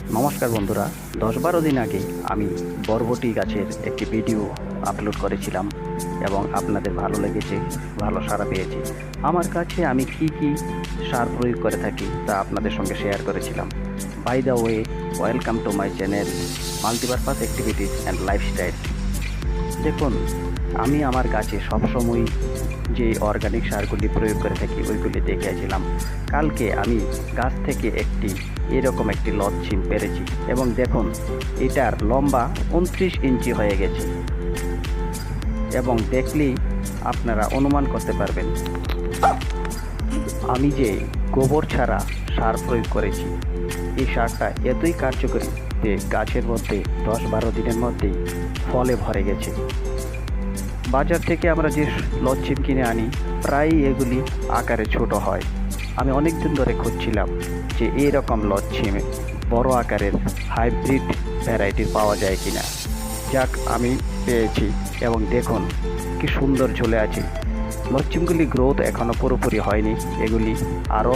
নমস্কার বন্ধুরা, 10-12 দিন আগে আমি বরবটি গাছের একটি ভিডিও আপলোড করেছিলাম এবং আপনাদের ভালো লেগেছে, ভালো সাড়া পেয়েছি। আমার কাছে আমি কি সার প্রয়োগ করে থাকি তা আপনাদের সঙ্গে শেয়ার করেছিলাম। By the way, welcome to my channel multipurpose activities and lifestyle. দেখুন, আমি আমার গাছে সবসময় যে অর্গানিক সারগুলি প্রয়োগ করে থাকি ওইগুলি দেখিয়েছিলাম। কালকে আমি গাছ থেকে এরকম একটি লচ্ছিম পেরেছি এবং দেখুন, এটার লম্বা 29 ইঞ্চি হয়ে গেছে এবং দেখলেই আপনারা অনুমান করতে পারবেন আমি যে গোবর ছাড়া সার প্রয়োগ করেছি। এই সারটা এতই কার্যকরী যে গাছের মধ্যে 10-12 দিনের মধ্যেই ফলে ভরে গেছে। বাজার থেকে আমরা যে লচ্ছিম কিনে আনি প্রায়ই এগুলি আকারে ছোট হয়। আমি অনেক দিন ধরে খুঁজছিলাম যে এইরকম লচ্ছিম বড় আকারের হাইব্রিড ভ্যারাইটির পাওয়া যায় কিনা। যাক, আমি পেয়েছি এবং দেখুন কি সুন্দর ঝুলে আছে। লচ্ছিমগুলি গ্রোথ এখনও পুরোপুরি হয়নি, এগুলি আরও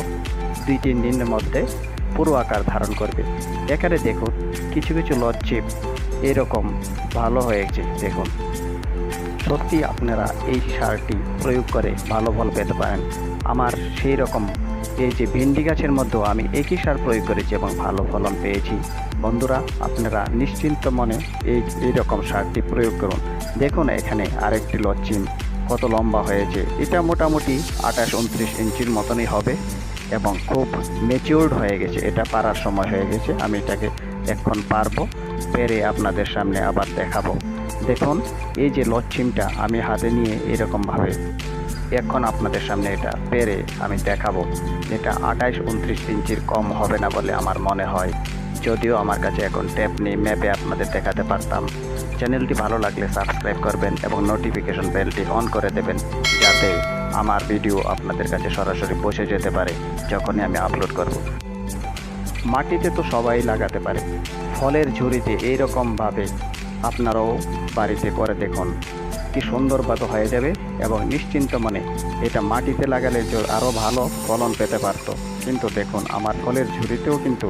2-3 দিনের মধ্যে পুরো আকার ধারণ করবে। এখানে দেখুন কিছু লচ্ছিম এরকম ভালো হয়েছে। দেখুন, সত্যি আপনারা এই সারটি প্রয়োগ করে ভালো ফল পেতে পারেন। আমার সেই রকম এই যে ভেন্ডি গাছের মধ্যেও আমি একই সার প্রয়োগ করেছি এবং ভালো ফলন পেয়েছি। বন্ধুরা, আপনারা নিশ্চিন্ত মনে এই রকম সারটি প্রয়োগ করুন। দেখুন, এখানে আরেকটি লচ্ছিম কত লম্বা হয়েছে। এটা মোটামুটি 28-29 ইঞ্চির মতনই হবে এবং খুব ম্যাচিউরড হয়ে গেছে। এটা পারার সময় হয়ে গেছে। আমি এটাকে এখন পারবো, পেরে আপনাদের সামনে আবার দেখাবো। দেখুন, এই যে লচ্ছিমটা আমি হাতে নিয়ে এরকমভাবে এখন আপনাদের সামনে এটা পেরে আমি দেখাবো। এটা 28-29 ইঞ্চির কম হবে না বলে আমার মনে হয়, যদিও আমার কাছে এখন ট্যাপ নেই, ম্যাপে আপনাদের দেখাতে পারতাম। চ্যানেলটি ভালো লাগলে সাবস্ক্রাইব করবেন এবং নোটিফিকেশন বেলটি অন করে দেবেন, যাতে আমার ভিডিও আপনাদের কাছে সরাসরি পৌঁছে যেতে পারে যখনই আমি আপলোড করব। মাটিতে তো সবাই লাগাতে পারে, ফলের ঝুড়িতে এইরকমভাবে আপনারাও বাড়িতে করে দেখুন, কি সুন্দরভাবে হয়ে যাবে এবং নিশ্চিন্ত মনে এটা মাটিতে লাগালে আরও ভালো ফলন পেতে পারতো। কিন্তু দেখুন, আমার ফলের ঝুড়িতেও কিন্তু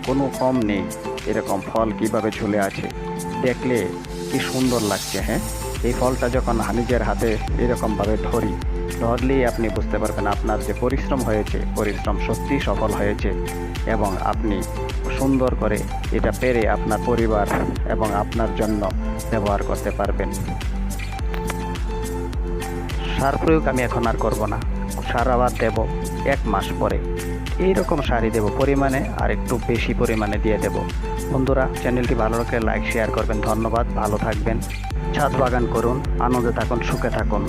কোনো কম নেই। এরকম ফল কিভাবে ঝুলে আছে দেখলে কি সুন্দর লাগছে। হ্যাঁ, এই ফলটা যখন নিজের হাতে এরকমভাবে ধরলেই আপনি বুঝতে পারবেন আপনার যে পরিশ্রম হয়েছে, পরিশ্রম সত্যিই সফল হয়েছে এবং আপনি সুন্দর করে এটা পেরে আপনার পরিবার এবং আপনার জন্য ব্যবহার করতে পারবেন। সার প্রয়োগ আমি এখন আর করব না। সার আবার দেব 1 মাস পরে। এইরকম সারই দেব, পরিমাণে আর একটু বেশি পরিমাণে দিয়ে দেব। বন্ধুরা, চ্যানেলটি ভালো লাগলে লাইক শেয়ার করবেন। ধন্যবাদ, ভালো থাকবেন, ছাদ বাগান করুন, আনন্দে থাকুন, সুখে থাকুন।